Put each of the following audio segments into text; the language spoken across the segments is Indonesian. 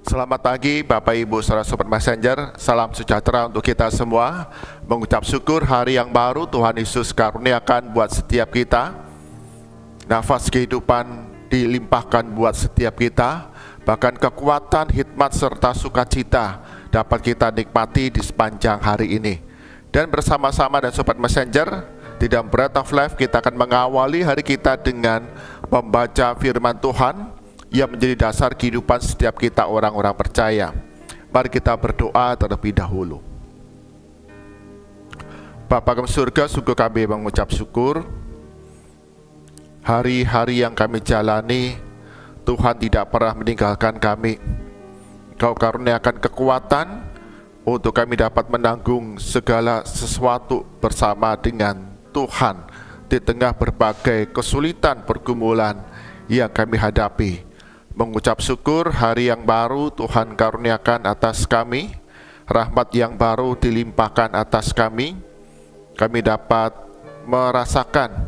Selamat pagi Bapak Ibu Saudara Sobat Messenger. Salam sejahtera untuk kita semua. Mengucap syukur hari yang baru Tuhan Yesus karuniakan buat setiap kita. Nafas kehidupan dilimpahkan buat setiap kita. Bahkan kekuatan, hikmat serta sukacita dapat kita nikmati di sepanjang hari ini. Dan bersama-sama dan Sobat Messenger, di dalam Bread of Life kita akan mengawali hari kita dengan membaca firman Tuhan yang menjadi dasar kehidupan setiap kita orang-orang percaya. Mari kita berdoa terlebih dahulu. Bapa kami surga, sungguh kami mengucap syukur. Hari-hari yang kami jalani, Tuhan tidak pernah meninggalkan kami. Kau karuniakan kekuatan untuk kami dapat menanggung segala sesuatu bersama dengan Tuhan di tengah berbagai kesulitan pergumulan yang kami hadapi. Mengucap syukur hari yang baru Tuhan karuniakan atas kami, rahmat yang baru dilimpahkan atas kami. Kami dapat merasakan,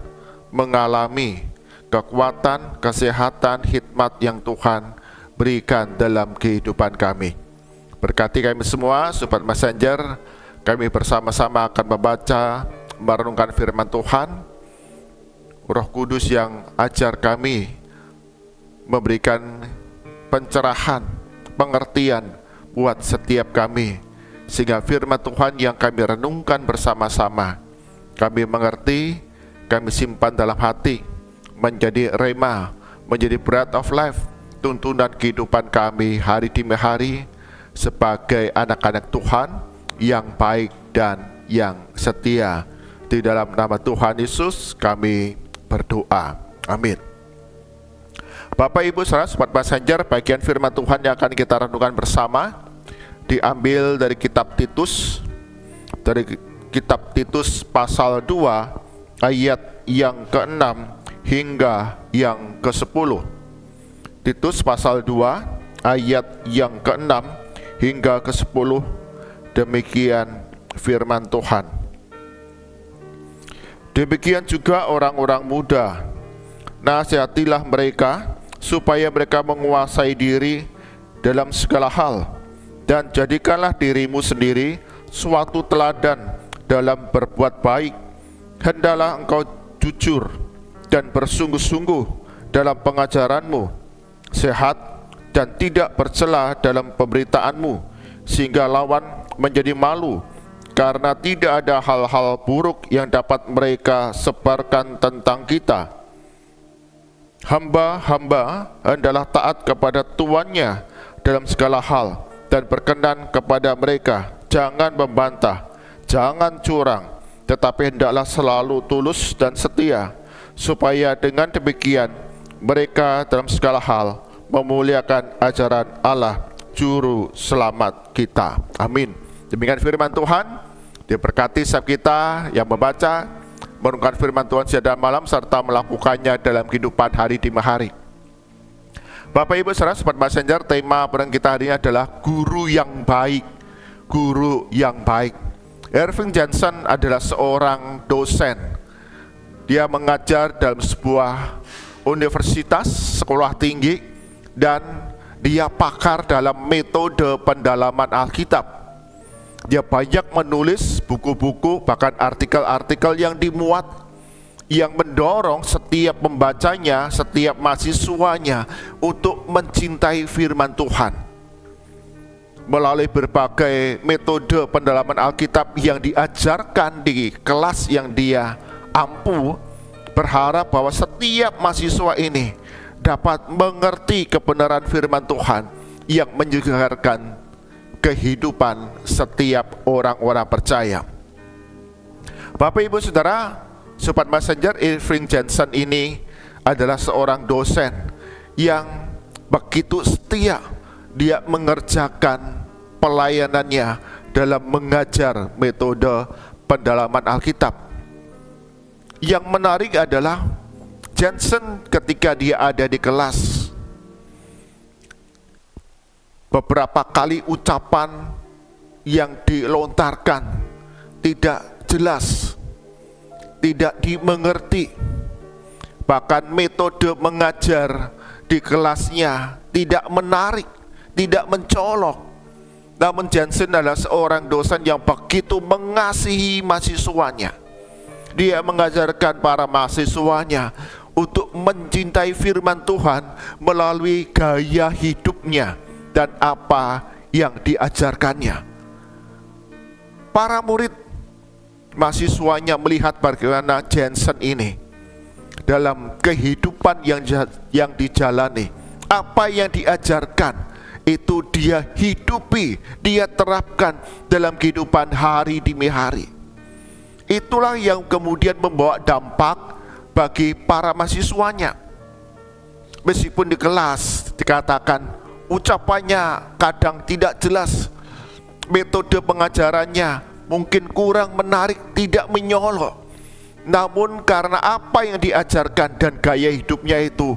mengalami kekuatan, kesehatan, hikmat yang Tuhan berikan dalam kehidupan kami. Berkati kami semua, Sobat Messenger, kami bersama-sama akan membaca, merenungkan firman Tuhan. Roh Kudus yang ajar kami, memberikan pencerahan, pengertian buat setiap kami, sehingga firman Tuhan yang kami renungkan bersama-sama, kami mengerti, kami simpan dalam hati, menjadi rema, menjadi bread of life, tuntunan kehidupan kami hari demi hari, sebagai anak-anak Tuhan yang baik dan yang setia. Di dalam nama Tuhan Yesus kami berdoa, amin. Bapak Ibu Saudara Sobat Messenger, bagian firman Tuhan yang akan kita renungkan bersama diambil dari kitab Titus, pasal 2 ayat yang ke-6 hingga yang ke-10. Titus pasal 2 ayat yang ke-6 hingga ke-10, demikian firman Tuhan. Demikian juga orang-orang muda, nasihatilah mereka supaya mereka menguasai diri dalam segala hal, dan jadikanlah dirimu sendiri suatu teladan dalam berbuat baik. Hendaklah engkau jujur dan bersungguh-sungguh dalam pengajaranmu, sehat dan tidak bercela dalam pemberitaanmu, sehingga lawan menjadi malu, karena tidak ada hal-hal buruk yang dapat mereka sebarkan tentang kita. Hamba-hamba hendaklah taat kepada tuannya dalam segala hal, dan berkenan kepada mereka. Jangan membantah, jangan curang, tetapi hendaklah selalu tulus dan setia, supaya dengan demikian mereka dalam segala hal memuliakan ajaran Allah Juru Selamat kita. Amin. Demikian firman Tuhan. Diberkati setiap kita yang membaca, merenungkan firman Tuhan siang malam, serta melakukannya dalam kehidupan hari demi hari. Bapak Ibu Saudara Sobat Messenger, tema perang kita hari ini adalah guru yang baik. Guru yang baik. Irving Jensen adalah seorang dosen. Dia mengajar dalam sebuah universitas, sekolah tinggi, dan dia pakar dalam metode pendalaman Alkitab. Dia banyak menulis buku-buku, bahkan artikel-artikel yang dimuat, yang mendorong setiap pembacanya, setiap mahasiswanya untuk mencintai firman Tuhan. Melalui berbagai metode pendalaman Alkitab yang diajarkan di kelas yang dia ampu, berharap bahwa setiap mahasiswa ini dapat mengerti kebenaran firman Tuhan yang menyegarkan kehidupan setiap orang-orang percaya. Bapak Ibu Saudara Sobat Messenger, Irving Jensen ini adalah seorang dosen yang begitu setia. Dia mengerjakan pelayanannya dalam mengajar metode pendalaman Alkitab. Yang menarik adalah Jensen ketika dia ada di kelas, beberapa kali ucapan yang dilontarkan tidak jelas, tidak dimengerti. Bahkan metode mengajar di kelasnya tidak menarik, tidak mencolok. Namun Jensen adalah seorang dosen yang begitu mengasihi mahasiswanya. Dia mengajarkan para mahasiswanya untuk mencintai firman Tuhan melalui gaya hidupnya dan apa yang diajarkannya. Para murid mahasiswanya melihat bagaimana Jensen ini dalam kehidupan yang dijalani, apa yang diajarkan itu dia hidupi, dia terapkan dalam kehidupan hari demi hari. Itulah yang kemudian membawa dampak bagi para mahasiswanya. Meskipun di kelas dikatakan ucapannya kadang tidak jelas, metode pengajarannya mungkin kurang menarik, tidak menyolok, namun karena apa yang diajarkan dan gaya hidupnya itu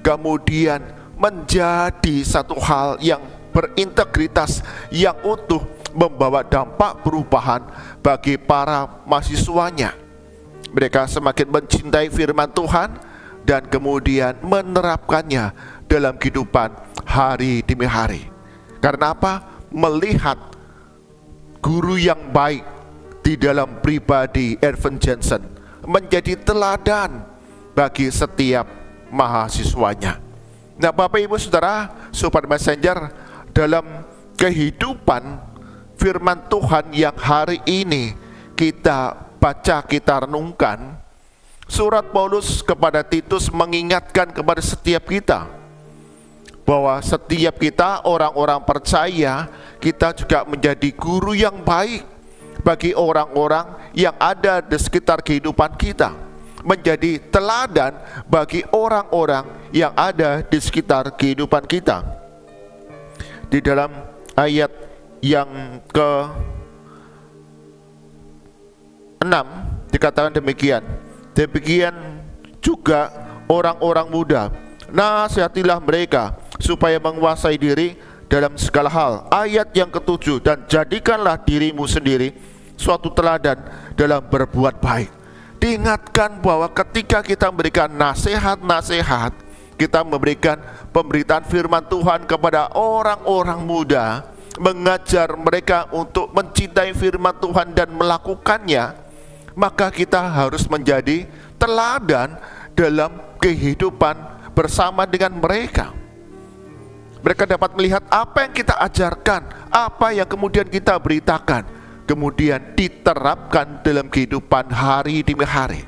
kemudian menjadi satu hal yang berintegritas, yang utuh, membawa dampak perubahan bagi para mahasiswanya. Mereka semakin mencintai firman Tuhan dan kemudian menerapkannya dalam kehidupan hari demi hari. Karena apa? Melihat guru yang baik di dalam pribadi Erwin Jensen menjadi teladan bagi setiap mahasiswanya. Nah, Bapak Ibu Saudara, Sobat Messenger, dalam kehidupan firman Tuhan yang hari ini kita baca, kita renungkan, surat Paulus kepada Titus mengingatkan kepada setiap kita bahwa setiap kita orang-orang percaya, kita juga menjadi guru yang baik bagi orang-orang yang ada di sekitar kehidupan kita, menjadi teladan bagi orang-orang yang ada di sekitar kehidupan kita. Di dalam ayat yang ke-6 dikatakan demikian, demikian juga orang-orang muda, nasihatilah mereka supaya menguasai diri dalam segala hal. Ayat yang ke-7, dan jadikanlah dirimu sendiri suatu teladan dalam berbuat baik. Diingatkan bahwa ketika kita memberikan nasihat-nasihat, kita memberikan pemberitaan firman Tuhan kepada orang-orang muda, mengajar mereka untuk mencintai firman Tuhan dan melakukannya, maka kita harus menjadi teladan dalam kehidupan bersama dengan mereka. Mereka dapat melihat apa yang kita ajarkan, apa yang kemudian kita beritakan, kemudian diterapkan dalam kehidupan hari demi hari.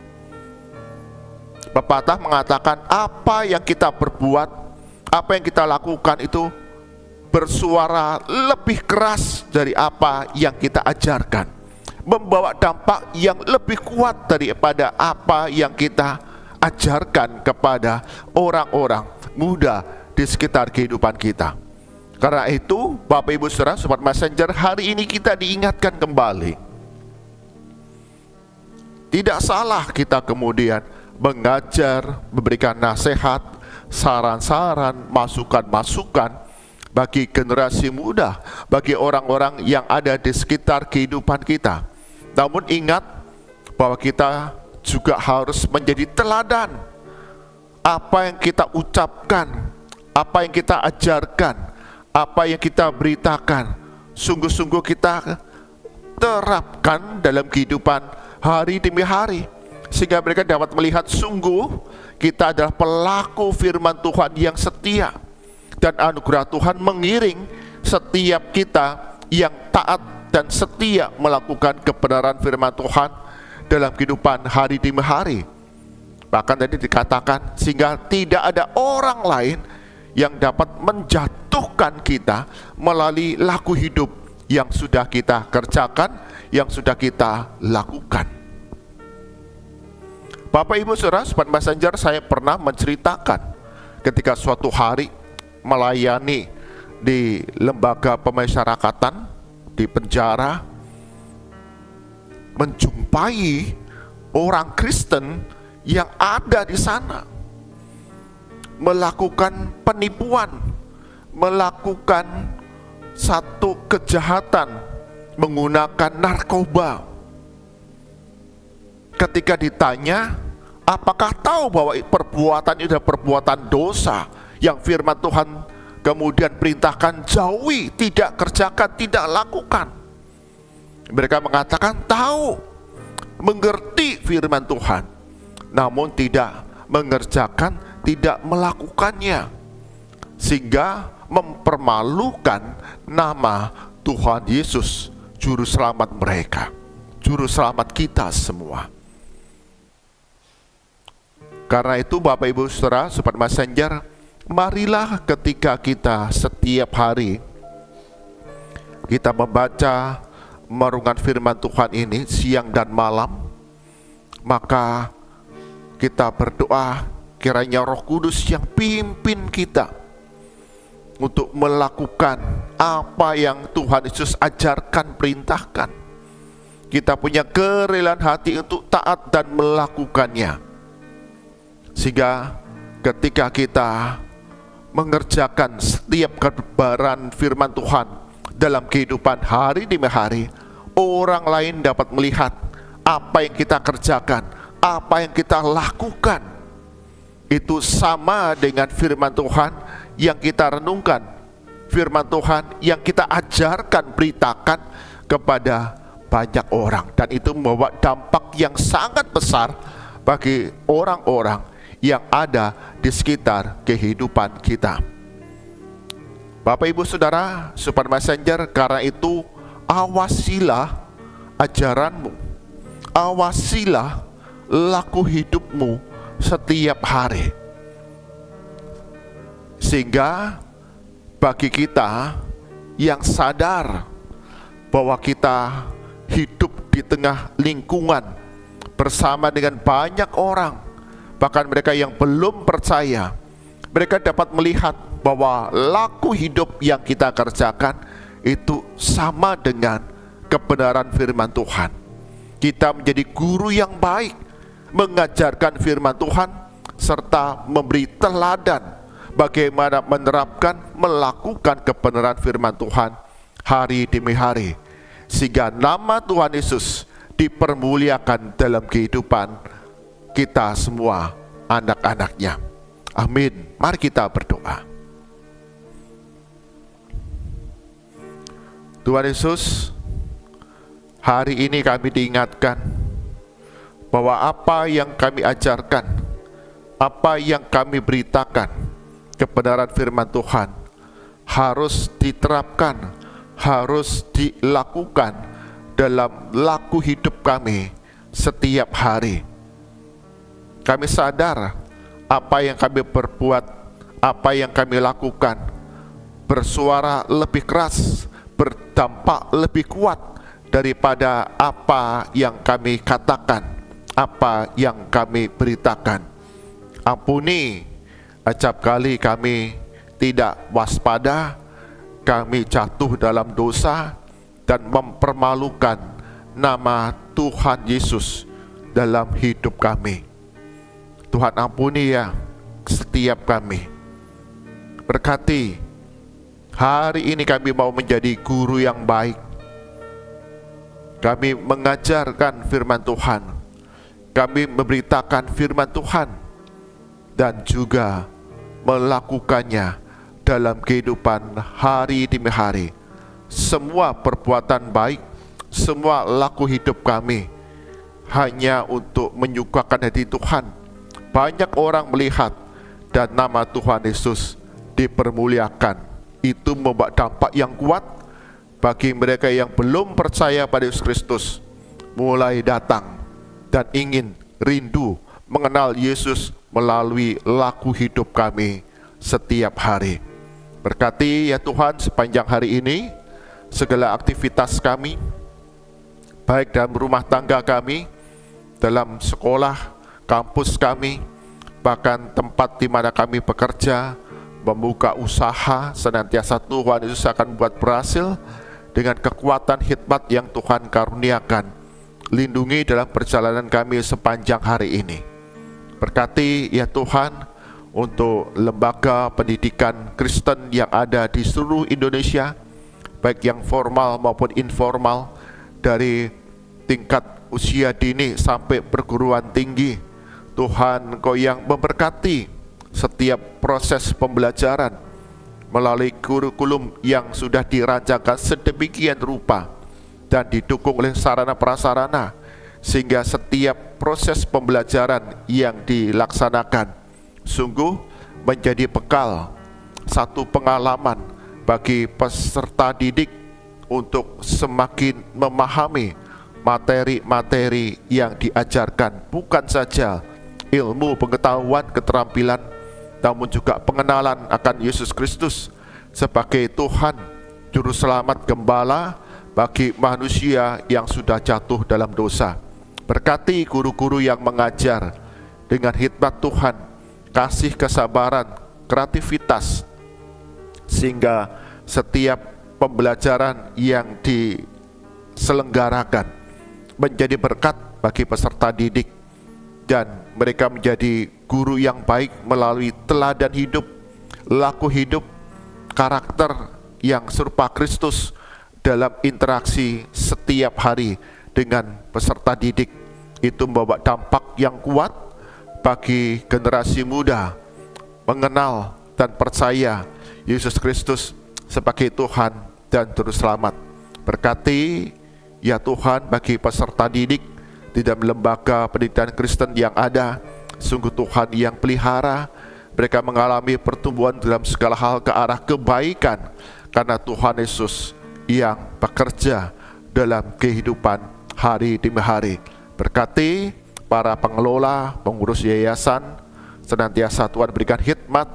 Pepatah mengatakan apa yang kita perbuat, apa yang kita lakukan itu bersuara lebih keras dari apa yang kita ajarkan, membawa dampak yang lebih kuat daripada apa yang kita ajarkan kepada orang-orang muda di sekitar kehidupan kita. Karena itu, Bapak Ibu Saudara, Sobat Messenger, hari ini kita diingatkan kembali, tidak salah kita kemudian mengajar, memberikan nasihat, saran-saran, masukan-masukan bagi generasi muda, bagi orang-orang yang ada di sekitar kehidupan kita. Namun ingat bahwa kita juga harus menjadi teladan. Apa yang kita ucapkan, apa yang kita ajarkan, apa yang kita beritakan, sungguh-sungguh kita terapkan dalam kehidupan hari demi hari, sehingga mereka dapat melihat sungguh kita adalah pelaku firman Tuhan yang setia, dan anugerah Tuhan mengiring setiap kita yang taat dan setia melakukan kebenaran firman Tuhan dalam kehidupan hari demi hari. Bahkan tadi dikatakan, sehingga tidak ada orang lain yang dapat menjatuhkan kita melalui laku hidup yang sudah kita kerjakan, yang sudah kita lakukan. Bapak Ibu Saudara, Sobat Messenger, saya pernah menceritakan ketika suatu hari melayani di lembaga pemasyarakatan di penjara, menjumpai orang Kristen yang ada di sana melakukan penipuan, melakukan satu kejahatan menggunakan narkoba. Ketika ditanya, apakah tahu bahwa perbuatan itu adalah perbuatan dosa yang firman Tuhan kemudian perintahkan jauhi, tidak kerjakan, tidak lakukan. Mereka mengatakan tahu, mengerti firman Tuhan, namun tidak mengerjakan, tidak melakukannya, sehingga mempermalukan nama Tuhan Yesus, Juru Selamat mereka, Juru Selamat kita semua. Karena itu Bapak Ibu Saudara, Sobat Messenger, marilah ketika kita setiap hari kita membaca merenungkan firman Tuhan ini siang dan malam, maka kita berdoa kiranya Roh Kudus yang pimpin kita untuk melakukan apa yang Tuhan Yesus ajarkan, perintahkan. Kita punya kerelaan hati untuk taat dan melakukannya, sehingga ketika kita mengerjakan setiap kebenaran firman Tuhan dalam kehidupan hari demi hari, orang lain dapat melihat apa yang kita kerjakan, apa yang kita lakukan itu sama dengan firman Tuhan yang kita renungkan, firman Tuhan yang kita ajarkan, beritakan kepada banyak orang, dan itu membawa dampak yang sangat besar bagi orang-orang yang ada di sekitar kehidupan kita. Bapak Ibu Saudara, Sobat Messenger, karena itu awasilah ajaranmu, awasilah laku hidupmu setiap hari, sehingga bagi kita yang sadar bahwa kita hidup di tengah lingkungan bersama dengan banyak orang, bahkan mereka yang belum percaya, mereka dapat melihat bahwa laku hidup yang kita kerjakan itu sama dengan kebenaran firman Tuhan. Kita menjadi guru yang baik, mengajarkan firman Tuhan, serta memberi teladan bagaimana menerapkan, melakukan kebenaran firman Tuhan hari demi hari, sehingga nama Tuhan Yesus dipermuliakan dalam kehidupan kita semua, anak-anaknya. Amin. Mari kita berdoa. Tuhan Yesus, hari ini kami diingatkan bahwa apa yang kami ajarkan, apa yang kami beritakan, kebenaran firman Tuhan harus diterapkan, harus dilakukan dalam laku hidup kami setiap hari. Kami sadar apa yang kami perbuat, apa yang kami lakukan bersuara lebih keras, berdampak lebih kuat daripada apa yang kami katakan, apa yang kami beritakan. Ampuni acap kali kami tidak waspada, kami jatuh dalam dosa dan mempermalukan nama Tuhan Yesus dalam hidup kami. Tuhan ampuni ya setiap kami. Berkati hari ini kami mau menjadi guru yang baik. Kami mengajarkan firman Tuhan, kami memberitakan firman Tuhan, dan juga melakukannya dalam kehidupan hari demi hari. Semua perbuatan baik, semua laku hidup kami hanya untuk menyukakan hati Tuhan. Banyak orang melihat dan nama Tuhan Yesus dipermuliakan. Itu membawa dampak yang kuat bagi mereka yang belum percaya pada Yesus Kristus, mulai datang dan ingin rindu mengenal Yesus melalui laku hidup kami setiap hari. Berkati ya Tuhan sepanjang hari ini segala aktivitas kami, baik dalam rumah tangga kami, dalam sekolah, kampus kami, bahkan tempat di mana kami bekerja, membuka usaha, senantiasa Tuhan Yesus akan buat berhasil dengan kekuatan hikmat yang Tuhan karuniakan. Lindungi dalam perjalanan kami sepanjang hari ini. Berkati ya Tuhan untuk lembaga pendidikan Kristen yang ada di seluruh Indonesia, baik yang formal maupun informal, dari tingkat usia dini sampai perguruan tinggi. Tuhan Engkau yang memberkati setiap proses pembelajaran, melalui kurikulum yang sudah dirancangkan sedemikian rupa dan didukung oleh sarana prasarana, sehingga setiap proses pembelajaran yang dilaksanakan sungguh menjadi bekal, satu pengalaman bagi peserta didik untuk semakin memahami materi-materi yang diajarkan, bukan saja ilmu, pengetahuan, keterampilan, namun juga pengenalan akan Yesus Kristus sebagai Tuhan, Juru Selamat, Gembala bagi manusia yang sudah jatuh dalam dosa. Berkati guru-guru yang mengajar dengan hikmat Tuhan, kasih, kesabaran, kreativitas, sehingga setiap pembelajaran yang diselenggarakan menjadi berkat bagi peserta didik, dan mereka menjadi guru yang baik melalui teladan hidup, laku hidup, karakter yang serupa Kristus dalam interaksi setiap hari dengan peserta didik. Itu membawa dampak yang kuat bagi generasi muda mengenal dan percaya Yesus Kristus sebagai Tuhan dan Juru Selamat. Berkati ya Tuhan bagi peserta didik di dalam lembaga pendidikan Kristen yang ada. Sungguh Tuhan yang pelihara mereka mengalami pertumbuhan dalam segala hal ke arah kebaikan, karena Tuhan Yesus yang bekerja dalam kehidupan hari demi hari. Berkati para pengelola, pengurus yayasan, senantiasa Tuhan berikan hikmat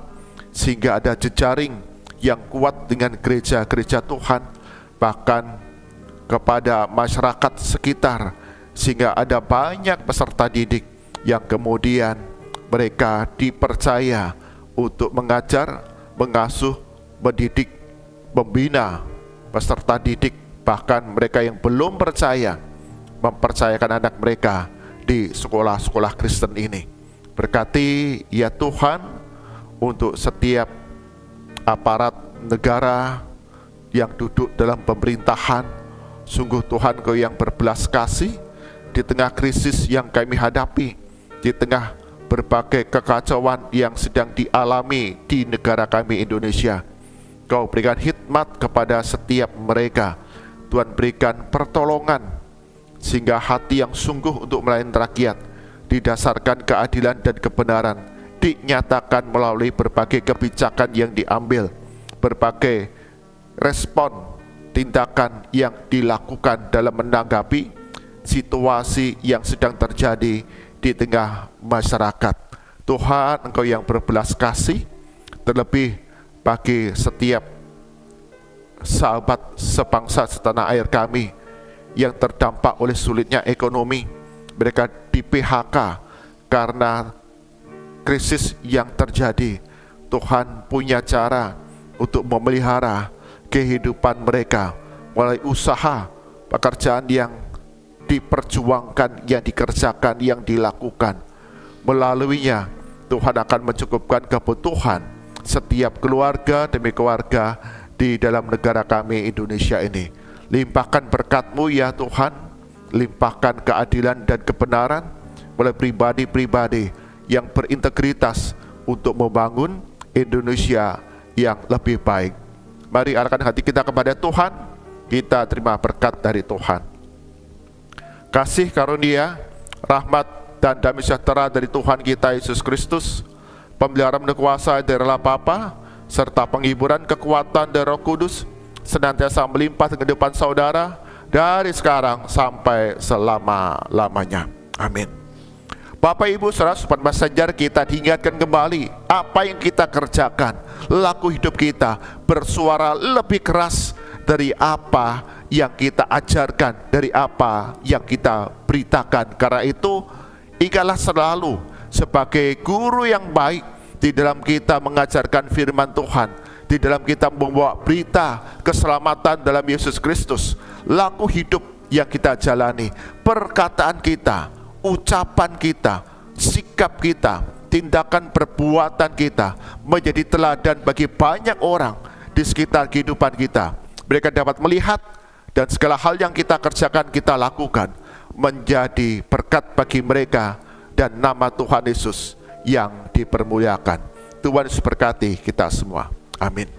sehingga ada jejaring yang kuat dengan gereja-gereja Tuhan, bahkan kepada masyarakat sekitar, sehingga ada banyak peserta didik yang kemudian mereka dipercaya untuk mengajar, mengasuh, mendidik, membina peserta didik, bahkan mereka yang belum percaya mempercayakan anak mereka di sekolah-sekolah Kristen ini. Berkati ya Tuhan untuk setiap aparat negara yang duduk dalam pemerintahan. Sungguh Tuhan Kau yang berbelas kasih di tengah krisis yang kami hadapi, di tengah berbagai kekacauan yang sedang dialami di negara kami Indonesia. Kau berikan hikmat kepada setiap mereka. Tuhan berikan pertolongan sehingga hati yang sungguh untuk melayani rakyat, didasarkan keadilan dan kebenaran, dinyatakan melalui berbagai kebijakan yang diambil, berbagai respon tindakan yang dilakukan dalam menanggapi situasi yang sedang terjadi di tengah masyarakat. Tuhan, Engkau yang berbelas kasih, terlebih bagi setiap sahabat sebangsa setanah air kami yang terdampak oleh sulitnya ekonomi. Mereka di PHK karena krisis yang terjadi. Tuhan punya cara untuk memelihara kehidupan mereka melalui usaha, pekerjaan yang diperjuangkan, yang dikerjakan, yang dilakukan. Melaluinya Tuhan akan mencukupkan kebutuhan setiap keluarga demi keluarga di dalam negara kami Indonesia ini. Limpahkan berkat-Mu ya Tuhan, limpahkan keadilan dan kebenaran oleh pribadi-pribadi yang berintegritas untuk membangun Indonesia yang lebih baik. Mari arahkan hati kita kepada Tuhan, kita terima berkat dari Tuhan. Kasih karunia, rahmat dan damai sejahtera dari Tuhan kita Yesus Kristus, pemeliharaan dan kuasa dari Allah Bapa, serta penghiburan kekuatan dari Roh Kudus senantiasa melimpah dengan kehidupan saudara dari sekarang sampai selama-lamanya. Amin. Bapak Ibu Saudara, Sobat Messenger, kita diingatkan kembali apa yang kita kerjakan, laku hidup kita bersuara lebih keras dari apa yang kita ajarkan, dari apa yang kita beritakan. Karena itu, ingatlah selalu sebagai guru yang baik di dalam kita mengajarkan firman Tuhan, di dalam kita membawa berita keselamatan dalam Yesus Kristus. Laku hidup yang kita jalani, perkataan kita, ucapan kita, sikap kita, tindakan perbuatan kita menjadi teladan bagi banyak orang di sekitar kehidupan kita. Mereka dapat melihat dan segala hal yang kita kerjakan, kita lakukan menjadi berkat bagi mereka, dan nama Tuhan Yesus yang dipermuliakan. Tuhan Yesus berkati kita semua. Amin.